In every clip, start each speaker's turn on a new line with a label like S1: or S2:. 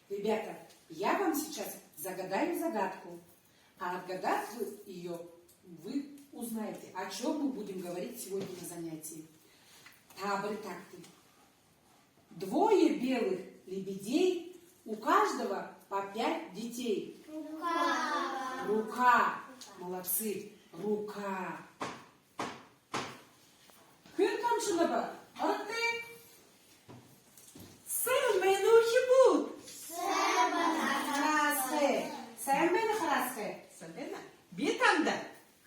S1: Ребята, я вам сейчас загадаю загадку. А отгадав ее, вы узнаете, о чем мы будем говорить сегодня на занятии. Табры такты. Двое белых лебедей, у каждого по 5 детей. Рука. Молодцы. Рука. Кім там шыныбы? Арты? Sen beni uçubut. Sen beni храсхе.
S2: Сандена, бетанда,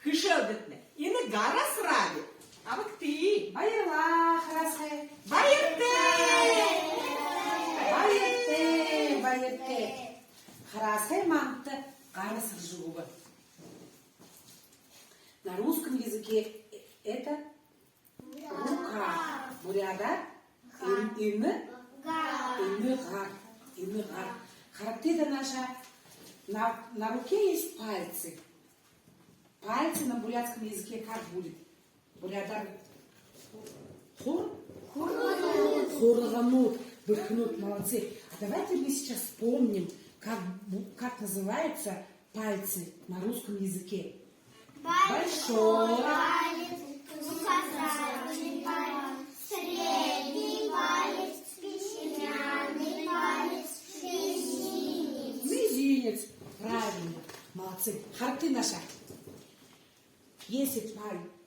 S2: хышелдетне, ины гара срави. А вот ты,
S1: Байырла храсхе. Байырте. Храсхе манты гарасыр жугубы. На русском языке это рука. Буряда ины гар. Характера наша. На руке есть пальцы. Пальцы на бурятском языке как будет? Бурядар хурганут, быхнут, молодцы. А давайте мы сейчас вспомним, как называются пальцы на русском языке. Большой
S3: палец, указательный палец, средний палец, безымянный палец, мизинец.
S1: Мизинец. Правильно. Молодцы. Харты наша. Если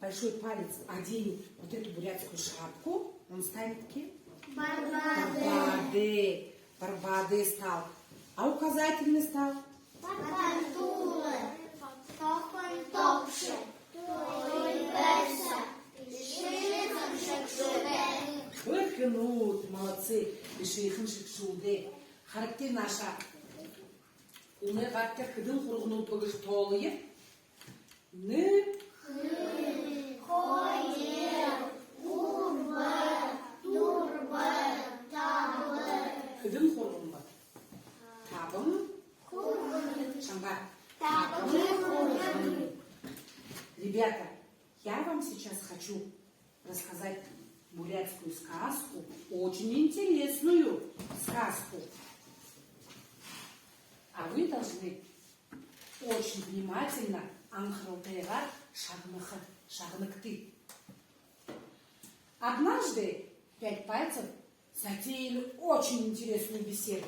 S1: большой палец оденет вот эту бурятскую шапку, он станет кем? Барбады стал. А указательный стал? Быхнут. Молодцы. Характер наша. Уны қатты кыдын құрғыну пөгіш толыйып. Ны.
S3: Қойыр, урбы, дурбы, табы.
S1: Кыдын құрғын ба? Табым. Шамба. Табым. Ребята, я вам сейчас хочу рассказать бурятскую сказку, очень интересную сказку. А вы должны очень внимательно анхралтайга шагныкты. Однажды 5 пальцев затеяли очень интересную беседу.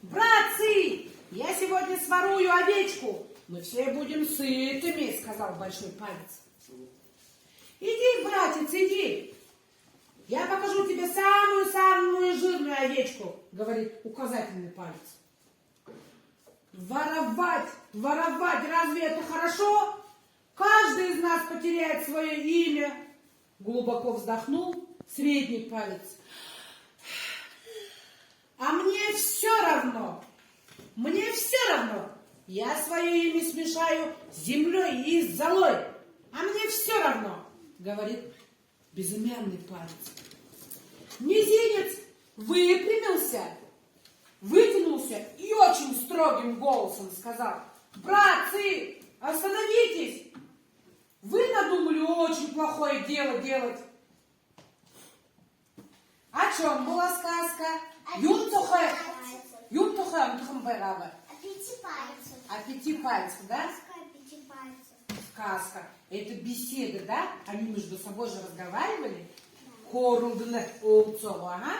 S1: Братцы, я сегодня сворую овечку, мы все будем сытыми, сказал большой палец. Иди, братец, иди. Я покажу тебе самую-самую жирную овечку, говорит указательный палец. Воровать, разве это хорошо? Каждый из нас потеряет свое имя. Глубоко вздохнул средний палец. А мне все равно. Я свое имя смешаю с землей и с золой. А мне все равно, говорит безымянный палец. Мизинец выпрямился, вытянулся и очень строгим голосом сказал: братцы, остановитесь! Вы надумали очень плохое дело делать. О чем была сказка? Юнтухэ, Антухамбайрава. О 5 пальцах, да? Сказка. Это беседа, да? Они между собой же разговаривали. Хорундны олцову, ага.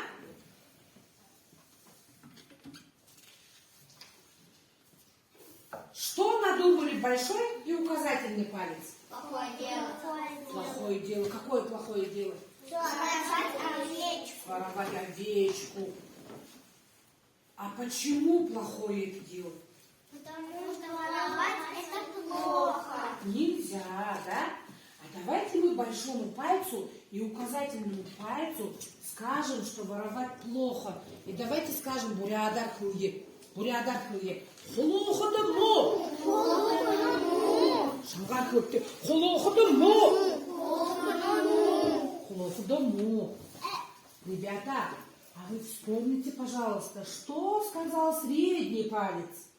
S1: Что надумали большой и указательный палец? Плохое дело. Какое плохое дело? Воровать овечку. А почему плохое это дело?
S3: Потому что воровать это плохо.
S1: Нельзя, да? А давайте мы большому пальцу и указательному пальцу скажем, что воровать плохо. И давайте скажем бурядар хлуе. Хулухадаму. Шангар хлопте. Хулухадаму. Ребята, а вы вспомните, пожалуйста, что сказал средний палец?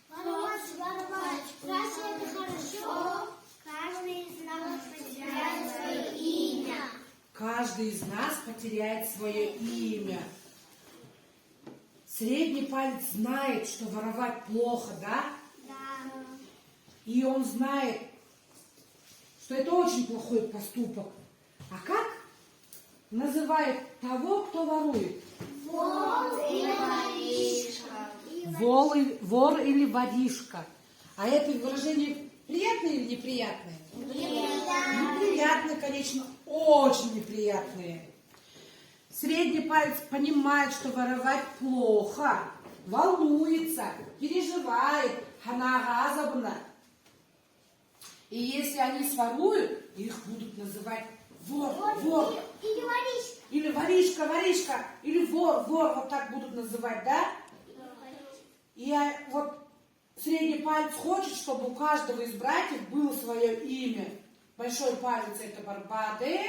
S3: Воровать. Разве это хорошо? Каждый из нас потеряет свое имя.
S1: каждый из нас потеряет свое имя. Средний палец знает, что воровать плохо, да?
S3: Да.
S1: И он знает, что это очень плохой поступок. А как называют того, кто ворует?
S3: Вор или воришка.
S1: Вор или воришка. А это выражение приятное или неприятное? Неприятные, конечно, очень неприятные. Средний палец понимает, что воровать плохо, волнуется, переживает, ханагазабна. И если они своруют, их будут называть вор.
S3: Или воришка.
S1: Или воришка, или вор, вот так будут называть, да? И вот средний палец хочет, чтобы у каждого из братьев было свое имя. Большой палец это Барбаде,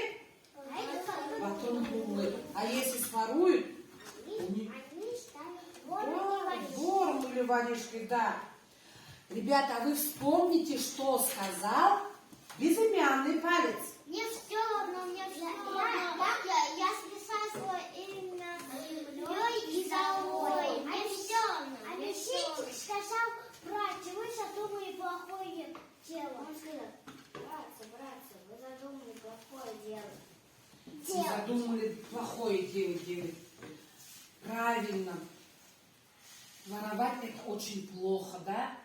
S1: потом думает. А если своруют, вором или воришкой, да. Ребята, а вы вспомните, что сказал безымянный палец.
S3: Мне все равно, мне все равно. Я списала свое имя землей и золой. Мне все равно. А Мещинчик сказал, братья, вы задумали плохое дело. Он сказал, братцы, вы задумали плохое дело.
S1: Вы задумали плохое дело делать. Правильно. Воровать это очень плохо, да?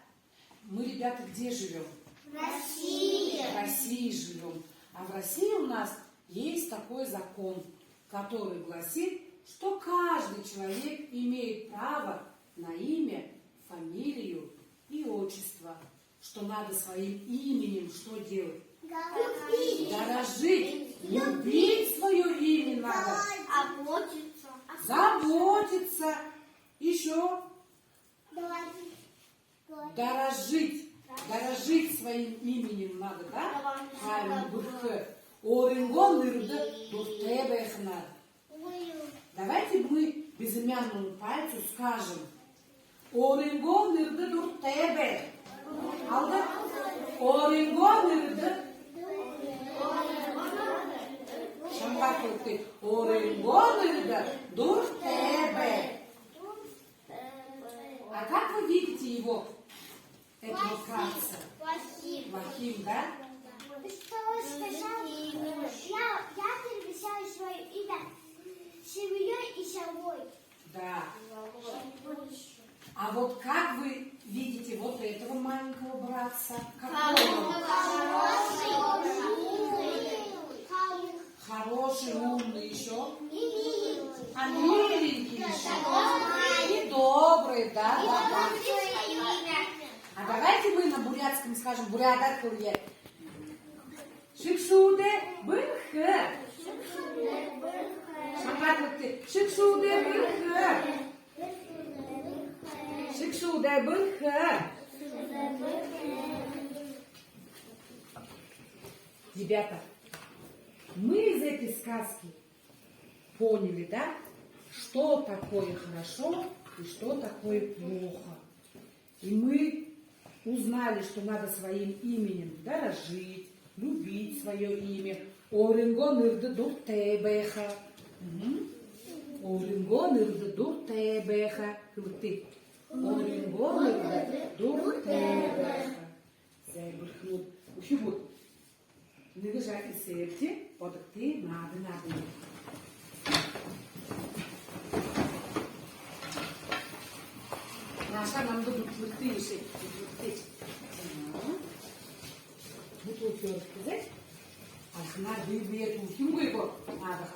S1: Мы, ребята, где живем?
S3: В России.
S1: В России живем. А в России у нас есть такой закон, который гласит, что каждый человек имеет право на имя, фамилию и отчество. Что надо своим именем что делать? Дорожить. Любить свое имя надо. Заботиться. Еще дорожить. Дорожить своим именем надо, да? Правильно, бухэ. Оренгон нырды дуртебехна. Давайте мы безымянному пальцу скажем. Оренгон нырды дуртебе. Алда? Оренгон нырды. Шамбакылты. Оренгон нырды дуртебе. А как вы видите его? Этого братца? Вахим, да?
S3: Что вы сказали? Я переписала свое имя семьей и собой.
S1: Да. А вот как вы видите вот этого маленького братца? Какой он? Хороший, умный еще. А миленький еще. И добрый, да? А давайте мы на бурятском скажем, бурята кылье. Шикшуде бынхэ. Шамбатлыкты. Шикшуде бынхэ. Шикшуде бынхэ. Ребята, мы из этой сказки поняли, да, что такое хорошо и что такое плохо. И мы узнали, что надо своим именем дорожить, любить свое имя. Оренгон ирды дуртебеха. Оренгон ирды дуртебеха. Оренгон ирды дуртебеха. Зайбырхнут. Ухибут. Не лежать и сердце, подокты надо. Наша нам дадут плыты. Бутылки рассказать. Альхна дыбет, ухимгуйко. Надо.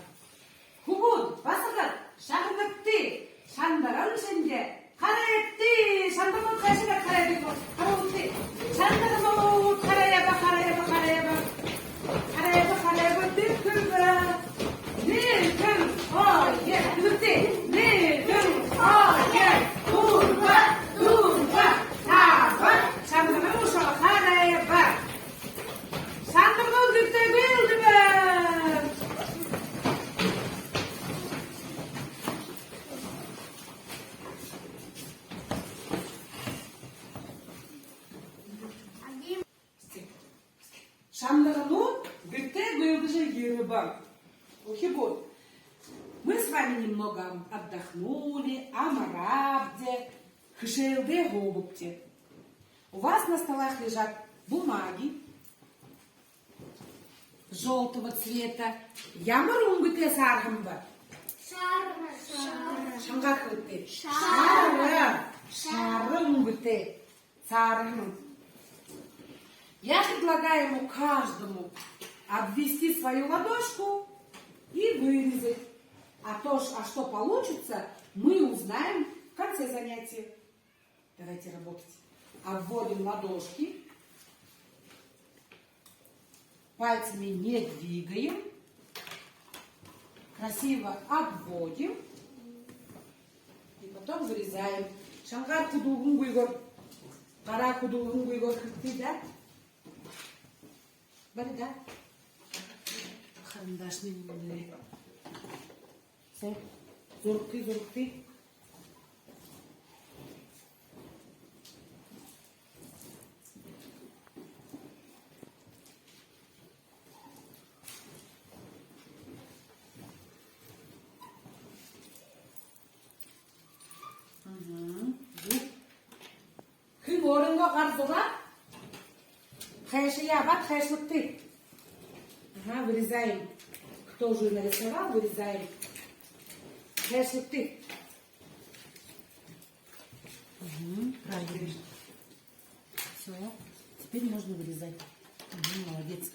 S1: Хубун, басагат, шагнакты, шандаран шенде, караекты, шандаран кашига караекты, караекты, шандаран караеба. Караеба, дыркырба. Дыркыр, ой, дыркыр, дыркыр, ой, турба, таба, шандаран ушала караеба. Шандаран дыркыр билди бе. Шандарну гырте гылдыжа гырыба. Ухибот. Мы с вами немного отдохнули, амарабде, хышелде голубте. У вас на столах лежат бумаги желтого цвета. Ямарумбыте саргамба. Шангахыте. Шарымбыте саргам. Я предлагаю каждому обвести свою ладошку и вырезать. А что получится, мы узнаем в конце занятия. Давайте работать. Обводим ладошки. Пальцами не двигаем. Красиво обводим. И потом вырезаем. Шангар кудугун гуйгор. Кара кудугун гуйгор. Да? Да? Карандашный мудрый. Зоркты. Химорын го карзуга. Хэшия бат хэшлыкты. Вырезаем. Кто уже нарисовал, вырезаем. Хэшлыкты. Правильно. Все. Теперь можно вырезать. Молодец.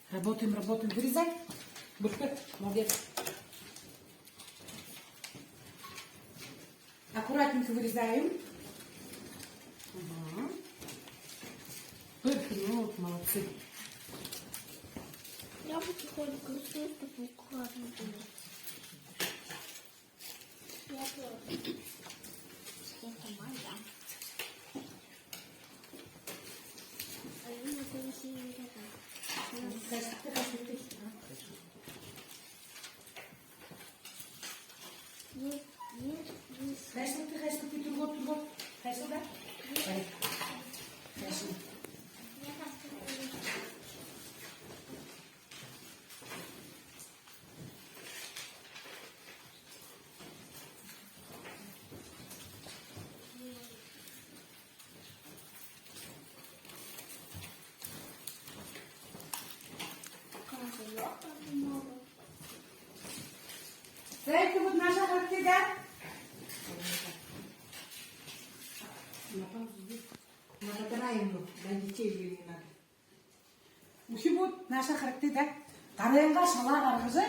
S1: Работаем. Вырезай. Молодец. Аккуратненько вырезаем. Вот, молодцы.
S3: Я потихоньку рисую, чтобы аккуратно было. Я тоже. Это моя. А я не рисую
S1: Хэшлыкты, тургот. Хэшл, да? Хэшл. Это вот наша характера. Нагадраем для детей или не надо. Ухибот наша характера. Каренга шала гаргызы,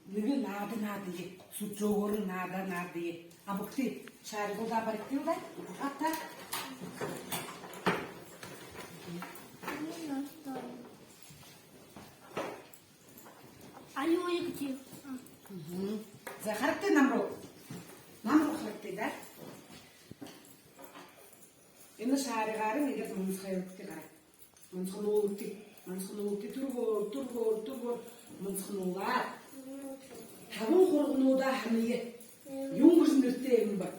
S1: бүге нады е. Суджогоры нады е. А букты шаргылда барыктыл да? Атта.
S3: Алёня где?
S1: За характер намро характер да? Энэ шаргары егер мунсхайлыкты кара. Мунсхнулты тургор. Мунсхнулар. Табын коргунуда хамие. Юнгырсын өртеем бар.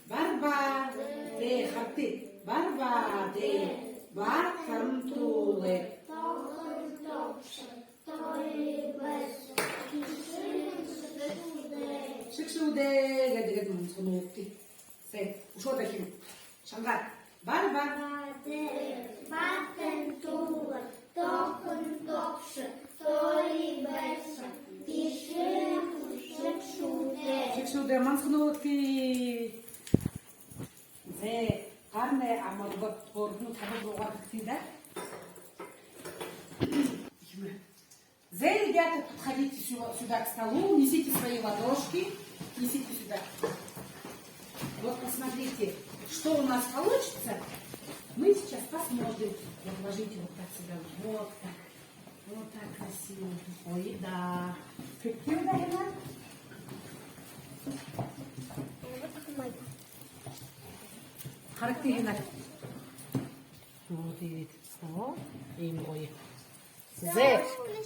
S1: Барба де характер. Барба де баркам тулы. Шикшуде гэдэг мунсхнулты. Сэ, ушо таким. Шангар. Барба
S3: Баттен тула, токен топше, тори беса, пишем шекшуде.
S1: Шикшуде мунсхнулты. Зе карне амалбы ордну табылуға тікті да? Зе, ребята, подходите сюда к столу, несите свои ладошки, несите сюда. Вот посмотрите, что у нас получится. Мы сейчас посмотрим. Вот ложите вот так сюда, вот так. Вот так красиво. Ой, да. Красиво, да, Ренат? Характер, Ренат. Вот и вид. О, и ой. Зе.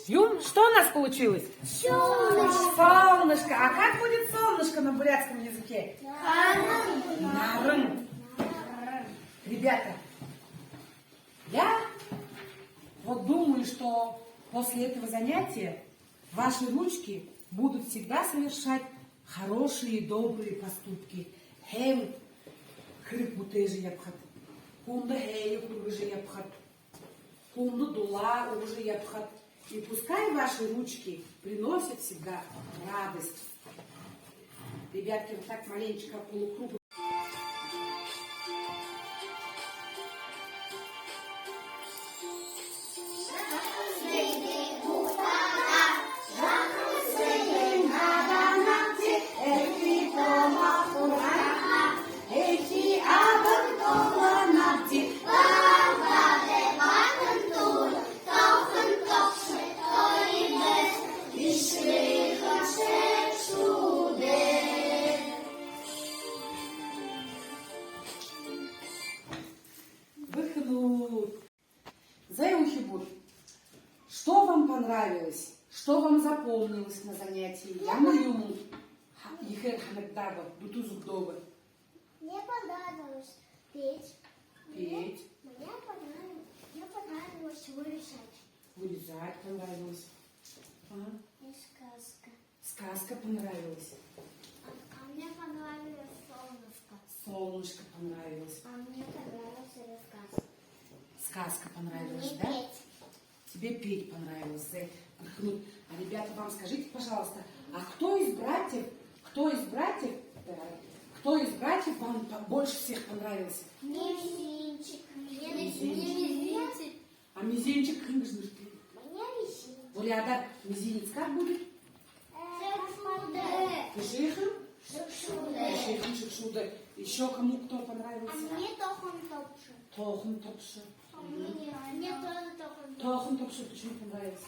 S1: Юм, что у нас получилось? Солнышко. А как будет солнышко на бурятском языке? Нарын. Ребята, я вот думаю, что после этого занятия Ваши ручки будут всегда совершать хорошие и добрые поступки. Хем хрипутежи япхат. Кумда хею кургжи япхат. Кумда дула уже япхат. И пускай ваши ручки приносят всегда радость. Ребятки, вот так маленечко полукруг. Зеухибут, что вам понравилось? Что вам запомнилось на занятии? Я мою ихер ханагдава, бутузукдова.
S3: Мне понравилось петь.
S1: Петь.
S3: Мне понравилось вырезать.
S1: Вырезать понравилось.
S3: И сказка.
S1: Сказка понравилась.
S3: А мне понравилось солнышко.
S1: Солнышко понравилось.
S3: А мне понравился рассказ.
S1: Сказка понравилась,
S3: Мне
S1: да?
S3: петь.
S1: Тебе петь понравилось. А ребята, вам скажите, пожалуйста, а кто из братьев вам больше всех понравился?
S3: Мизинчик.
S1: Мизинчик. А мизинчик, конечно,
S3: Мне мизинчик.
S1: Оля, мизинец как будет? Кишихин? Шикшуда. Еще кому кто
S3: А
S1: понравился?
S3: мне тохан топши.
S1: Тохан топши.
S3: Мне тоже тохан топши.
S1: Тохан топши почему понравился?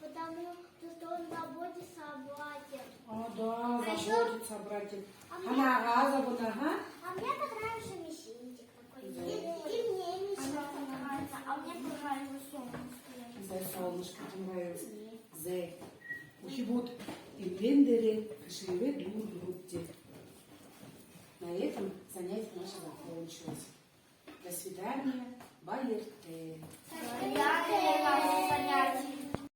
S3: Потому что он заботится о брате.
S1: А, да,
S3: А
S1: заботится о брате.
S3: А мне-
S1: Она разована, ага.
S3: А мне понравился мизинчик такой.
S1: Да.
S3: И мне мизинчик понравился. А мне понравилось солнышко.
S1: Зе солнышко понравилось. Зе. Ухибут. И блендере кашеве дур-дурте. На этом занятие наше закончилось. До свидания. Байерте.